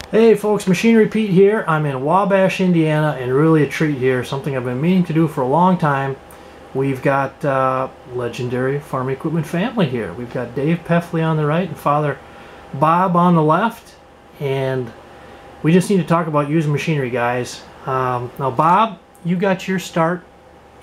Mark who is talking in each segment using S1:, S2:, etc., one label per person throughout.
S1: Hey folks, Machinery Pete here. I'm in Wabash, Indiana, and really a treat here. Something I've been meaning to do for a long time. We've got legendary farm equipment family here. We've got Dave Pefley on the right and Father Bob on the left. And we just need to talk about using machinery, guys. Now Bob, you got your start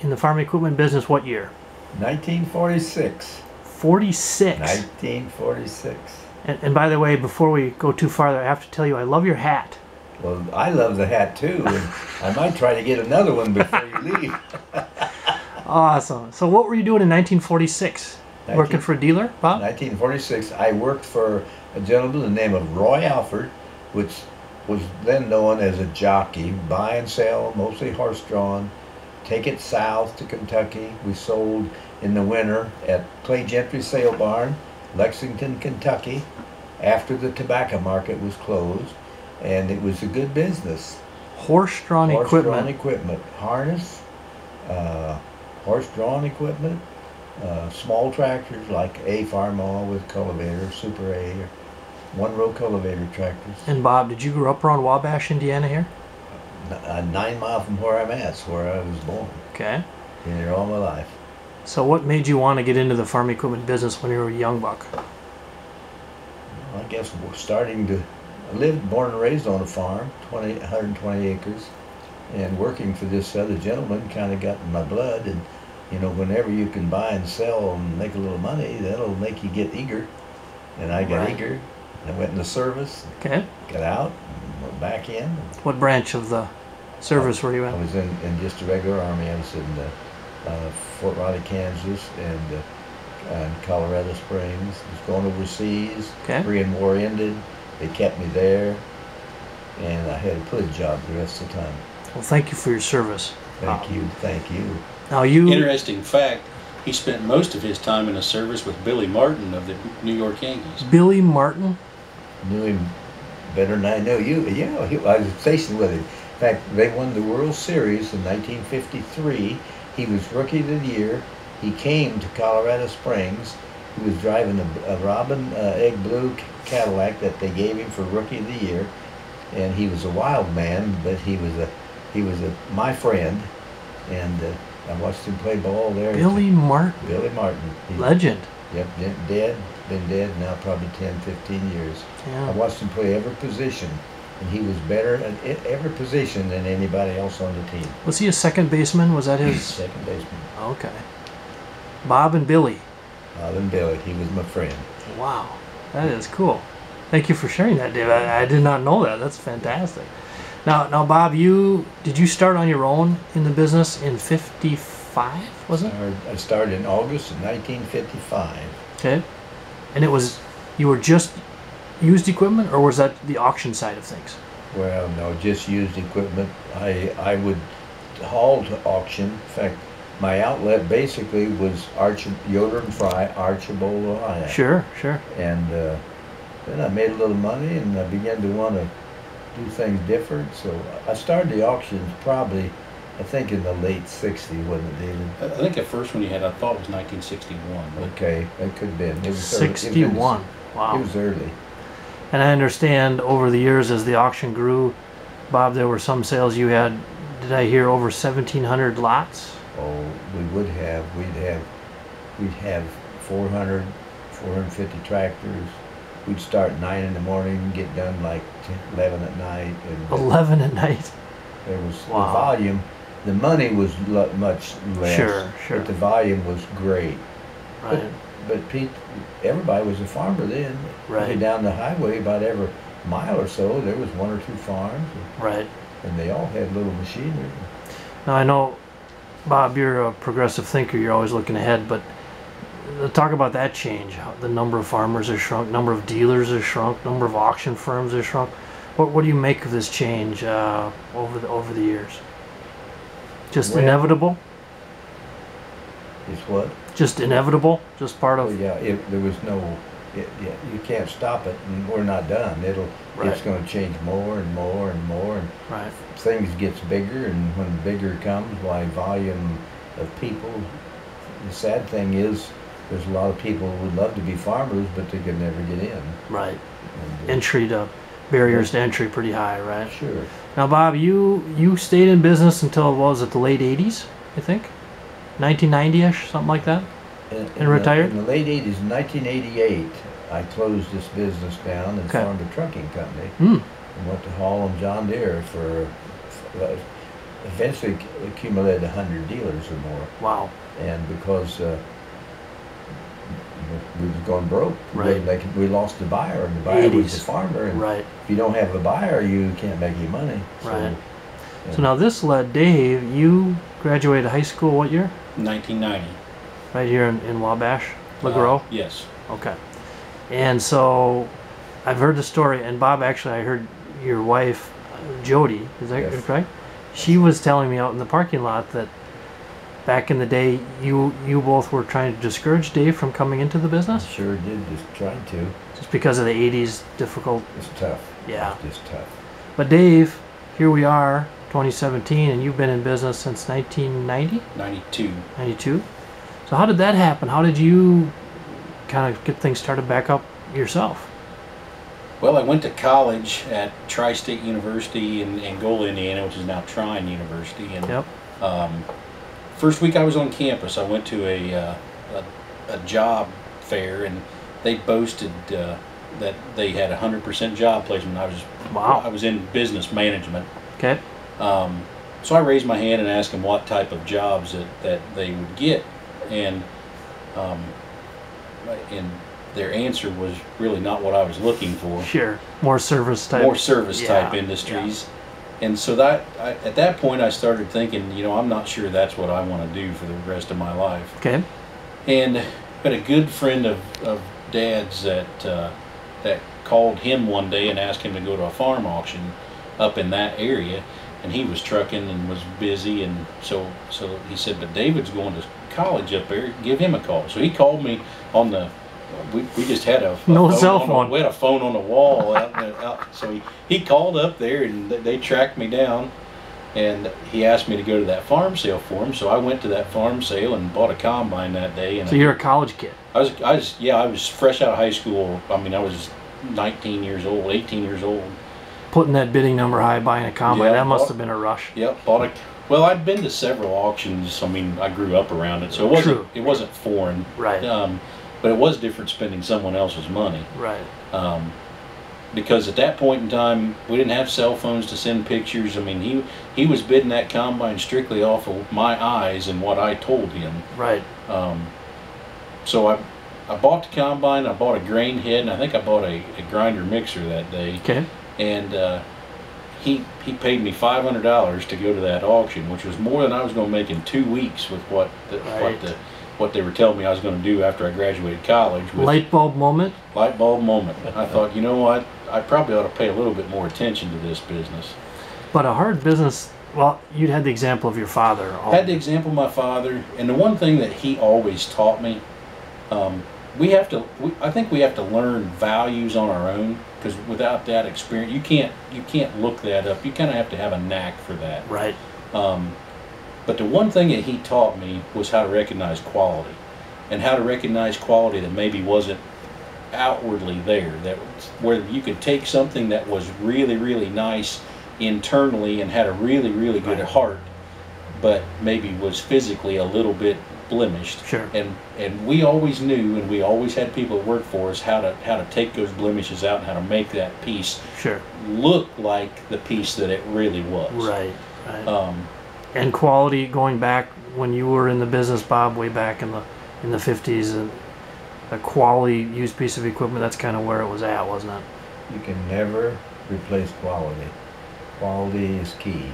S1: in the farm equipment business what year?
S2: 1946.
S1: 46.
S2: 1946.
S1: And by the way, before we go too farther, I have to tell you, I love your hat.
S2: Well, I love the hat too, and I might try to get another one before you leave.
S1: Awesome. So what were you doing in 1946? Working for a dealer, Bob?
S2: 1946, I worked for a gentleman by the name of Roy Alford, which was then known as a jockey, buy and sell, mostly horse-drawn, take it south to Kentucky. We sold in the winter at Clay Gentry Sale Barn, Lexington, Kentucky, after the tobacco market was closed, and it was a good business.
S1: Horse-drawn equipment.
S2: Horse-drawn equipment, harness, horse-drawn equipment, small tractors like A Farmall with cultivator, Super A, or one-row cultivator tractors.
S1: And Bob, did you grow up around Wabash, Indiana here?
S2: 9 miles from where I'm at, that's where I was born.
S1: Okay.
S2: Been here all my life.
S1: So what made you want to get into the farm equipment business when you were a young buck?
S2: I guess I lived, born and raised on a farm, 120 acres, and working for this other gentleman kind of got in my blood. And you know, whenever you can buy and sell and make a little money, that'll make you get eager. And I got eager. I went in the service.
S1: Okay.
S2: Got out, and went back in.
S1: What branch of the service were you in?
S2: I was in just the regular Army. I was in Fort Riley, Kansas, and Colorado Springs. I was going overseas.
S1: Okay.
S2: Korean War ended. They kept me there, and I had a good job the rest of the time.
S1: Well, thank you for your service.
S2: Thank you. Thank you.
S1: Now you.
S3: Interesting fact, he spent most of his time in a service with Billy Martin of the New York Yankees.
S1: Billy Martin?
S2: Knew him better than I know you. Yeah, I was stationed with him. In fact, they won the World Series in 1953. He was Rookie of the Year. He came to Colorado Springs. He was driving a Robin Egg Blue Cadillac that they gave him for Rookie of the Year, and he was a wild man, but he was my friend, and I watched him play ball there.
S1: Billy Martin.
S2: Billy Martin.
S1: Legend.
S2: Yep, dead. Been dead now probably 10, 15 years.
S1: Yeah.
S2: I watched him play every position, and he was better at every position than anybody else on the team.
S1: Was he a second baseman? Was that his?
S2: Second baseman.
S1: Okay. Bob and Billy.
S2: Bob and Billy. He was my friend.
S1: Wow. That is cool. Thank you for sharing that, Dave. I did not know that. That's fantastic. Now, Bob, did you start on your own in the business in '55? Was it?
S2: I started in August of 1955.
S1: Okay. And you were just used equipment, or was that the auction side of things?
S2: Well, no, just used equipment. I would haul to auction. In fact, my outlet basically was Yoder and Fry, Archibald, Ohio.
S1: Sure.
S2: And then I made a little money, and I began to want to do things different. So I started the auctions probably, I think, in the late '60s, wasn't it, David?
S3: I think the first one you had, I thought, was 1961.
S2: Okay, that could have been. It was
S1: 61. Wow.
S2: It was early.
S1: And I understand over the years as the auction grew, Bob, there were some sales you had, did I hear, over 1,700 lots?
S2: Oh, we would have. We'd have 400, 450 tractors. We'd start 9 in the morning and get done like 11 at night. And
S1: 11 at night?
S2: There was the
S1: Wow.
S2: volume. The money was much less.
S1: Sure.
S2: But the volume was great.
S1: Right.
S2: But Pete, everybody was a farmer then.
S1: Right.
S2: Down the highway, about every mile or so, there was 1 or 2 farms.
S1: Right.
S2: And they all had little machinery.
S1: Now I know, Bob, you're a progressive thinker. You're always looking ahead, but talk about that change. The number of farmers has shrunk, number of dealers has shrunk, number of auction firms has shrunk. What do you make of this change over the years? Just inevitable?
S2: It's what?
S1: Just inevitable? Just part of?
S2: Oh, yeah, there was no. You can't stop it, and we're not done. It's going to change more and more and more, and
S1: right.
S2: Things gets bigger, and when bigger comes, why volume of people. The sad thing is, there's a lot of people who would love to be farmers, but they could never get in.
S1: Right. Entry to barriers to entry pretty high, right?
S2: Sure.
S1: Now, Bob, you stayed in business until, what was it, the late 80s, I think? 1990-ish, something like that? And retired?
S2: In the late 80s, in 1988, I closed this business down and
S1: Okay.
S2: formed a trucking company.
S1: Hmm.
S2: And went to Hall and John Deere eventually accumulated 100 dealers or more.
S1: Wow.
S2: And because we was going broke,
S1: Right.
S2: we lost the buyer, and the buyer was
S1: 80s.
S2: the farmer. And
S1: Right.
S2: if you don't have a buyer, you can't make any money.
S1: Right.
S2: So,
S1: So now this led Dave, you graduated high school what year?
S3: 1990.
S1: Right here in Wabash, LeGros?
S3: Yes.
S1: Okay. And so I've heard the story, and Bob, actually, I heard your wife, Jody, is that
S2: Yes.
S1: correct? She was telling me out in the parking lot that back in the day, you both were trying to discourage Dave from coming into the
S2: I
S1: business?
S2: sure did, just tried to.
S1: Just because of the 80s difficult.
S2: It's tough.
S1: Yeah.
S2: It's just tough.
S1: But Dave, here we are, 2017, and you've been in business since 1990?
S3: 92.
S1: 92? So how did that happen? How did you kind of get things started back up yourself?
S3: Well, I went to college at Tri-State University in Angola, Indiana, which is now Trine University. And
S1: Yep.
S3: first week I was on campus, I went to a job fair, and they boasted that they had 100% job placement.
S1: Wow.
S3: I was in business management.
S1: Okay.
S3: So I raised my hand and asked them what type of jobs that they would get, and their answer was really not what I was looking for.
S1: Sure. More service type.
S3: More service type
S1: Yeah,
S3: industries. And so at that point I started thinking, I'm not sure that's what I want to do for the rest of my life.
S1: Okay.
S3: And had a good friend of Dad's that called him one day and asked him to go to a farm auction up in that area, and he was trucking and was busy, and so he said, but David's going to college up there, give him a call. So he called me on the we just had a
S1: No
S3: phone
S1: cell phone.
S3: We had a phone on the wall so he called up there, and they tracked me down, and he asked me to go to that farm sale for him. So I went to that farm sale and bought a combine that day. And
S1: So you're a college kid.
S3: I was fresh out of high school. I mean, I was 19 years old, 18 years old.
S1: Putting that bidding number high, buying a combine,
S3: Yeah,
S1: that must have been a rush.
S3: Yep, well, I'd been to several auctions. I mean, I grew up around it, so it wasn't foreign.
S1: Right.
S3: But it was different spending someone else's money.
S1: Right.
S3: Because at that point in time, we didn't have cell phones to send pictures. I mean, he was bidding that combine strictly off of my eyes and what I told him.
S1: Right.
S3: So I bought the combine, I bought a grain head, and I think I bought a grinder mixer that day.
S1: Okay.
S3: And he paid me $500 to go to that auction, which was more than I was going to make in 2 weeks with what they were telling me I was going to do after I graduated college.
S1: Light bulb moment.
S3: Light bulb moment. I thought, you know what? I probably ought to pay a little bit more attention to this business.
S1: But a hard business. Well, you'd had the example of your father.
S3: Had the example of my father, and the one thing that he always taught me, I think we have to learn values on our own, because without that experience, you can't look that up. You kind of have to have a knack for that.
S1: Right.
S3: But the one thing that he taught me was how to recognize quality, and how to recognize quality that maybe wasn't outwardly there. That where you could take something that was really, really nice internally and had a really, really good heart, but maybe was physically a little bit blemished.
S1: Sure.
S3: And we always knew, and we always had people that worked for us how to take those blemishes out and how to make that piece look like the piece that it really was.
S1: Right. Right. And quality, going back when you were in the business, Bob, way back in the 50s, and a quality used piece of equipment, that's kind of where it was at, wasn't it?
S2: You can never replace quality. Quality is key.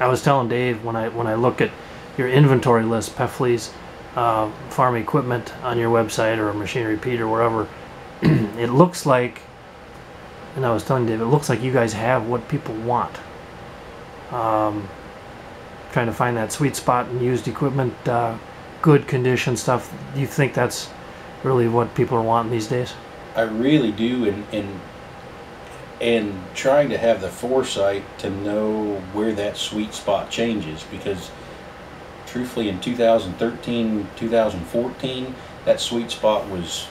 S1: I was telling Dave, when I look at your inventory list, Pefleys farm equipment on your website or Machinery Pete or wherever, it looks like, and I was telling Dave, it looks like you guys have what people want. Trying to find that sweet spot in used equipment, good condition stuff. Do you think that's really what people are wanting these days?
S3: I really do, and trying to have the foresight to know where that sweet spot changes, because truthfully in 2013, 2014, that sweet spot was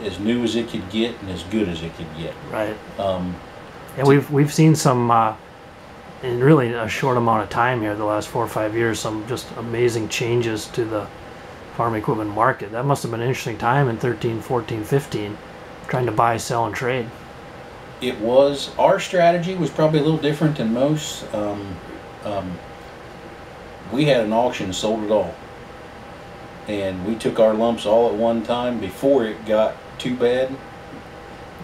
S3: as new as it could get and as good as it could get.
S1: Right. And we've seen some in really a short amount of time here, the last 4 or 5 years, some just amazing changes to the farm equipment market. That must have been an interesting time in 13, 14, 15, trying to buy, sell, and trade.
S3: It was. Our strategy was probably a little different than most. We had an auction and sold it all. And we took our lumps all at one time before it got too bad.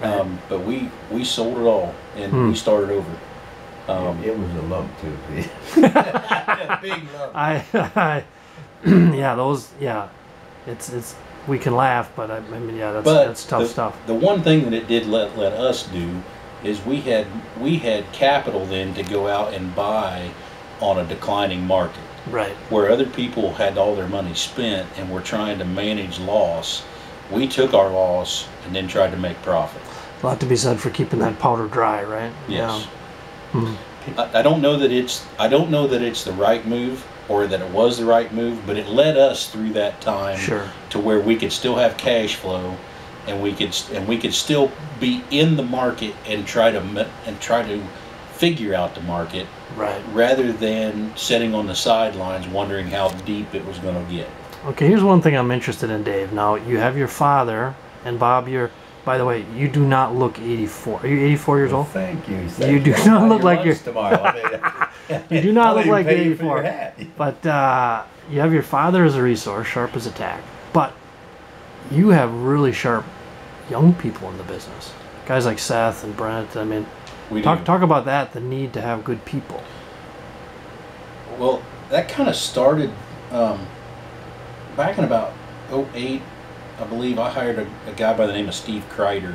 S3: But we sold it all and we started over.
S2: It was a lump too. A big lump.
S3: It's
S1: we can laugh, but I mean, yeah, that's tough stuff.
S3: The one thing that it did let us do is we had capital then to go out and buy on a declining market.
S1: Right.
S3: Where other people had all their money spent and were trying to manage loss, we took our loss and then tried to make profit.
S1: A lot to be said for keeping that powder dry, right?
S3: Yes.
S1: Yeah.
S3: I don't know that it's the right move or that it was the right move, but it led us through that time to where we could still have cash flow, and we could still be in the market and try to figure out the market,
S1: right? Rather
S3: than sitting on the sidelines wondering how deep it was going to get.
S1: Okay, here's one thing I'm interested in, Dave. Now you have your father, and Bob, by the way, you do not look 84. Are you 84 years old?
S2: Thank you.
S1: You do not look like you're.
S2: Tomorrow.
S1: You do not look like
S2: you're
S1: 84. But you have your father as a resource, sharp as a tack. But you have really sharp young people in the business. Guys like Seth and Brent. I mean, talk about that. The need to have good people.
S3: Well, that kind of started back in about 2008. I believe I hired a guy by the name of Steve Kreider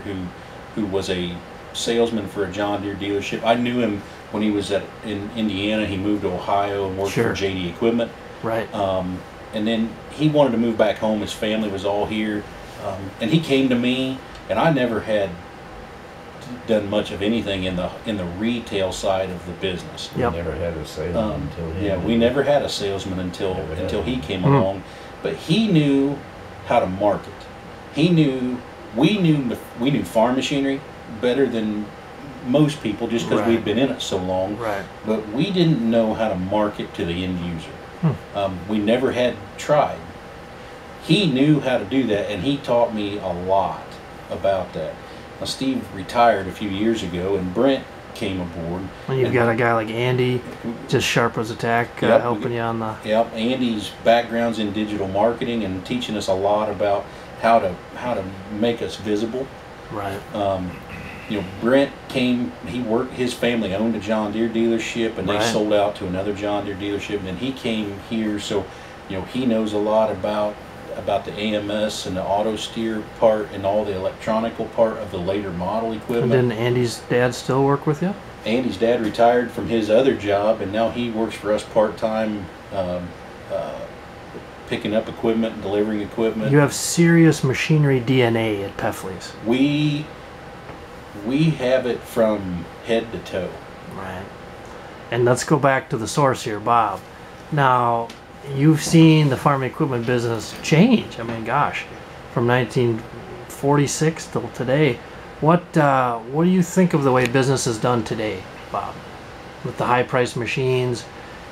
S3: who was a salesman for a John Deere dealership. I knew him when he was in Indiana. He moved to Ohio and worked for JD Equipment.
S1: Right.
S3: And then he wanted to move back home. His family was all here. And he came to me, and I never had done much of anything in the retail side of the business.
S2: We never had a salesman until he.
S3: Yeah, we never had a salesman until he came along. But he knew how to market. We knew farm machinery better than most people just because we'd been in it so long.
S1: Right.
S3: But we didn't know how to market to the end user. We never had tried. He knew how to do that, and he taught me a lot about that. Now, Steve retired a few years ago, and Brent came aboard.
S1: And you've got a guy like Andy, just sharp as a tack, helping you on the.
S3: Yep, Andy's background's in digital marketing and teaching us a lot about how to make us visible.
S1: Right.
S3: Brent came. His family owned a John Deere dealership, and they sold out to another John Deere dealership. And then he came here, so he knows a lot about the AMS and the auto steer part and all the electronical part of the later model equipment.
S1: And didn't Andy's dad still work with you?
S3: Andy's dad retired from his other job, and now he works for us part-time, picking up equipment and delivering equipment.
S1: You have serious machinery DNA at Pefleys.
S3: We have it from head to toe.
S1: Right. And let's go back to the source here, Bob. Now, you've seen the farm equipment business change. I mean, gosh, from 1946 till today. What do you think of the way business is done today, Bob? With the high-priced machines,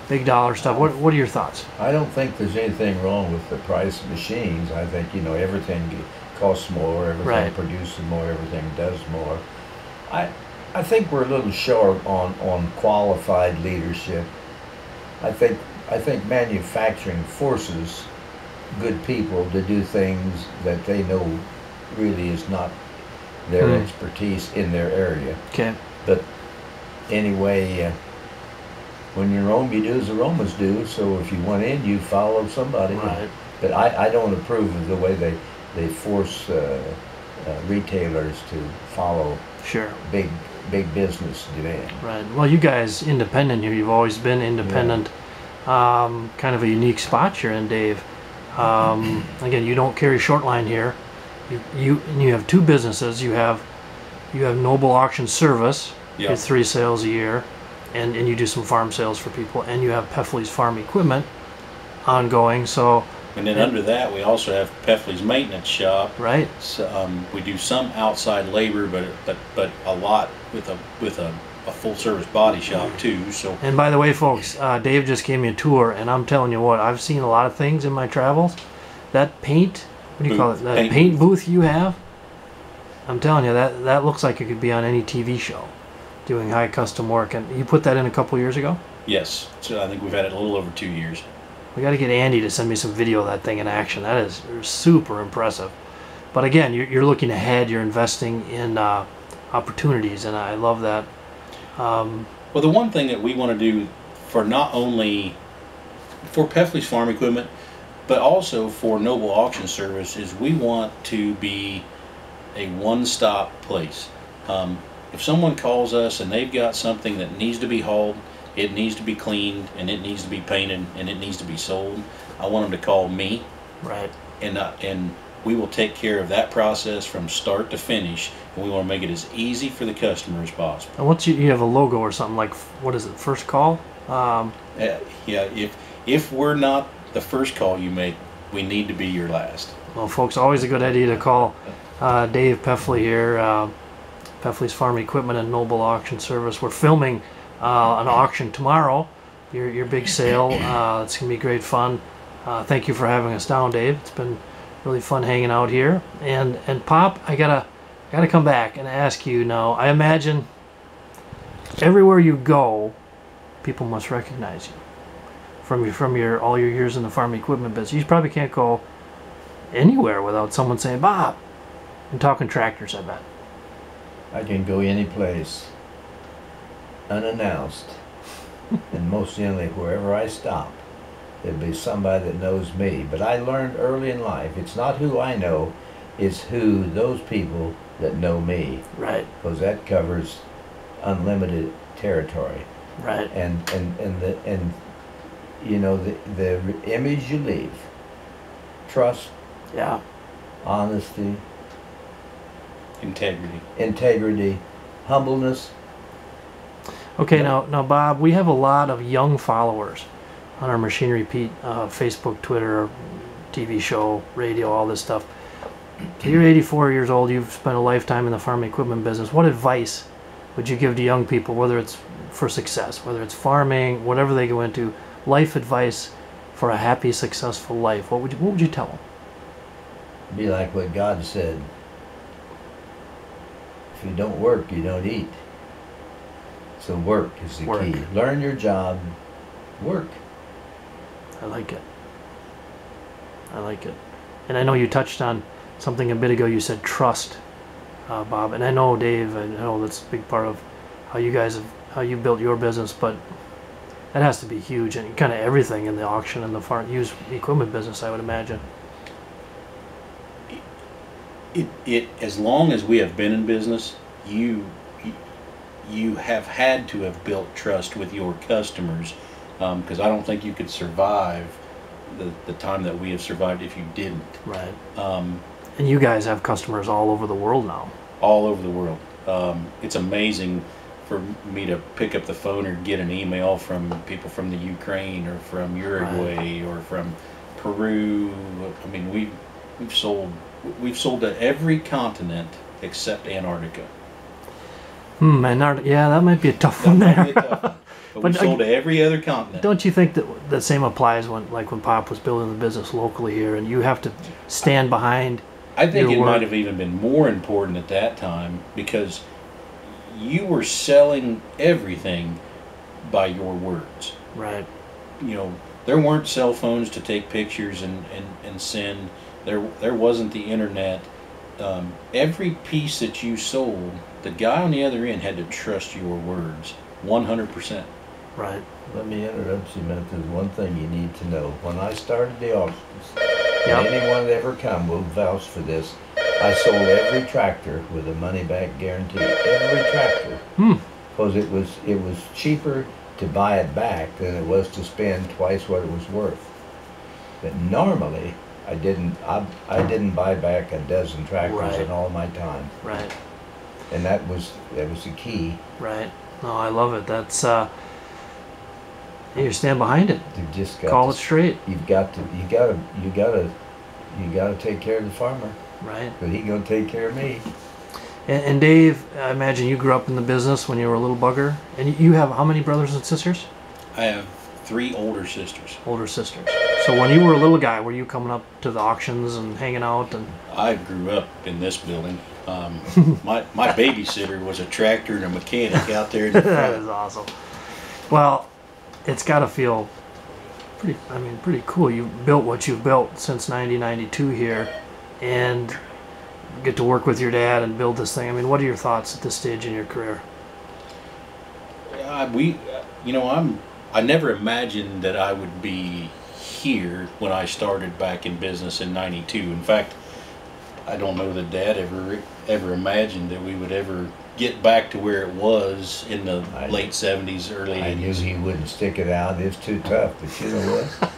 S1: big dollar stuff. What are your thoughts?
S2: I don't think there's anything wrong with the price of machines. I think everything costs more, everything produces more, everything does more. I think we're a little short on qualified leadership. I think manufacturing forces good people to do things that they know really is not their expertise in their area.
S1: Okay.
S2: But anyway, when you're Rome, you do as the Romans do. So if you want in, you follow somebody.
S1: Right.
S2: But I don't approve of the way they force retailers to follow big business demand.
S1: Right. Well, you guys independent here. You've always been independent. Yeah. Kind of a unique spot you're in, Dave. Again, you don't carry short line here. You have two businesses. You have Noble Auction Service. You get 3 sales a year, and you do some farm sales for people, and you have Pefleys Farm Equipment ongoing. So
S3: And then under that, we also have Pefleys Maintenance Shop.
S1: Right.
S3: So, we do some outside labor, but a lot with a full service body shop too. So.
S1: And by the way, folks, Dave just gave me a tour, and I'm telling you what, I've seen a lot of things in my travels. That paint, what do you call it? That paint booth you have. I'm telling you, that looks like it could be on any TV show, doing high custom work. And you put that in a couple years ago?
S3: Yes. So I think we've had it a little over 2 years.
S1: We got to get Andy to send me some video of that thing in action. That is super impressive. But again, you're looking ahead. You're investing in opportunities, and I love that.
S3: Well, the one thing that we want to do for not only for Pefleys Farm Equipment, but also for Noble Auction Service, is we want to be a one-stop place. If someone calls us and they've got something that needs to be hauled, it needs to be cleaned, and it needs to be painted, and it needs to be sold, I want them to call me.
S1: Right.
S3: And we will take care of that process from start to finish, and we want to make it as easy for the customer as possible.
S1: And once you have a logo or something like, what is it, First Call?
S3: Yeah, if we're not the first call you make, we need to be your last.
S1: Well, folks, always a good idea to call Dave Pefley here, Pefleys Farm Equipment and Noble Auction Service. We're filming an auction tomorrow, your big sale. It's going to be great fun. Thank you for having us down, Dave. It's been really fun hanging out here. And Pop, I gotta come back and ask you now. I imagine everywhere you go, people must recognize you from your all your years in the farm equipment business. You probably can't go anywhere without someone saying, "Bob," and talking tractors. I bet.
S2: I can go any place unannounced, and most generally wherever I stop, there'll be somebody that knows me. But I learned early in life, it's not who I know, it's who those people that know me.
S1: Right.
S2: Because that covers unlimited territory.
S1: Right.
S2: And you know, the image you leave, trust,
S1: Yeah.
S2: honesty,
S3: Integrity.
S2: humbleness.
S1: Okay, now Bob, we have a lot of young followers on our Machinery Pete Facebook, Twitter, TV show, radio, all this stuff. So you're 84 years old. You've spent a lifetime in the farm equipment business. What advice would you give to young people, whether it's for success, whether it's farming, whatever they go into, life advice for a happy, successful life? What would you tell them?
S2: Be like what God said. If you don't work, you don't eat. So work is the key. Learn your job, work.
S1: I like it. I like it. And I know you touched on something a bit ago. You said trust, Bob. And I know, Dave, I know that's a big part of how you built your business, but that has to be huge, and kind of everything in the auction and the farm used equipment business, I would imagine.
S3: It as long as we have been in business, you have had to have built trust with your customers, because I don't think you could survive the time that we have survived if you didn't.
S1: Right. And you guys have customers all over the world now.
S3: All over the world. It's amazing for me to pick up the phone or get an email from people from the Ukraine or from Uruguay or from Peru. I mean, we've sold to every continent except Antarctica.
S1: Antarctica. Yeah, that might be a tough one there.
S3: But we sold to every other continent.
S1: Don't you think that the same applies when Pop was building the business locally here, and you have to stand behind?
S3: I think it might have even been more important at that time, because you were selling everything by your words.
S1: Right.
S3: You know, there weren't cell phones to take pictures and send. There wasn't the internet. Every piece that you sold, the guy on the other end had to trust your words 100%.
S1: Right.
S2: Let me interrupt you a minute. There's one thing you need to know. When I started the auctions,
S1: Yep.
S2: and anyone that ever come will vouch for this, I sold every tractor with a money-back guarantee. Every tractor. Because it was cheaper to buy it back than it was to spend twice what it was worth. But normally, I didn't buy back a dozen tractors in all my time.
S1: Right.
S2: And that was the key.
S1: Right. No, I love it. That's And you stand behind it.
S2: You've just got
S1: Call
S2: to,
S1: it straight.
S2: You've got to, you gotta take care of the farmer.
S1: Right.
S2: But he gonna take care of me.
S1: And Dave, I imagine you grew up in the business when you were a little bugger. And you have how many brothers and sisters?
S3: I have 3 older sisters.
S1: Older sisters. So when you were a little guy, were you coming up to the auctions and hanging out? And
S3: I grew up in this building. My babysitter was a tractor and a mechanic out there in the
S1: that
S3: front.
S1: is awesome. Well, it's got to feel pretty cool. You've built what you've built since 1992 here, and get to work with your dad and build this thing. I mean, what are your thoughts at this stage in your career?
S3: I never imagined that I would be here when I started back in business in '92. In fact, I don't know that Dad ever imagined that we would ever get back to where it was in the late '70s, early '80s.
S2: I knew he wouldn't stick it out. It's too tough. But you know what?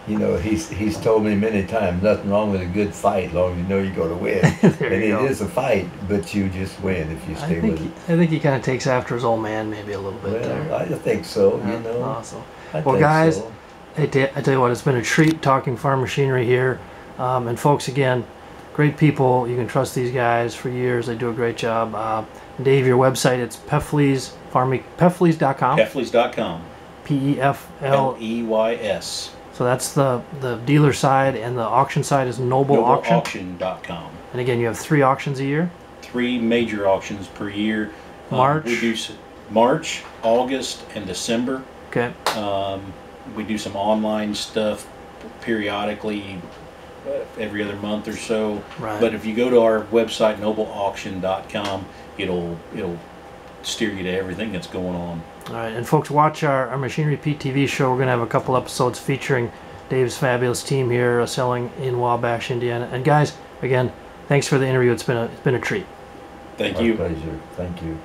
S2: You know, he's told me many times, nothing wrong with a good fight, as long as you know you're going to win. And it is a fight, but you just win if you stay with it.
S1: I think he kind of takes after his old man maybe a little bit there.
S2: Well, I think so, you know.
S1: Awesome.
S2: I
S1: Well,
S2: think
S1: guys,
S2: so.
S1: I tell you what, it's been a treat talking farm machinery here. And folks, again, great people. You can trust these guys for years. They do a great job. Dave, your website, it's Pefleys, Pefleys.com.
S3: Pefleys.com.
S1: P-E-F-L.
S3: Leys.
S1: So that's the dealer side, and the auction side is Noble Auction.
S3: NobleAuction.com.
S1: And again, you have 3 auctions a year?
S3: 3 major auctions per year.
S1: March?
S3: We do March, August, and December.
S1: Okay.
S3: We do some online stuff periodically, every other month or so.
S1: Right.
S3: But if you go to our website, NobleAuction.com, it'll steer you to everything that's going on.
S1: All right, and folks, watch our Machinery Pete TV show. We're going to have a couple episodes featuring Dave's fabulous team here selling in Wabash, Indiana. And guys, again, thanks for the interview. It's been a treat.
S3: Thank
S2: Our
S3: you.
S2: pleasure. Thank you.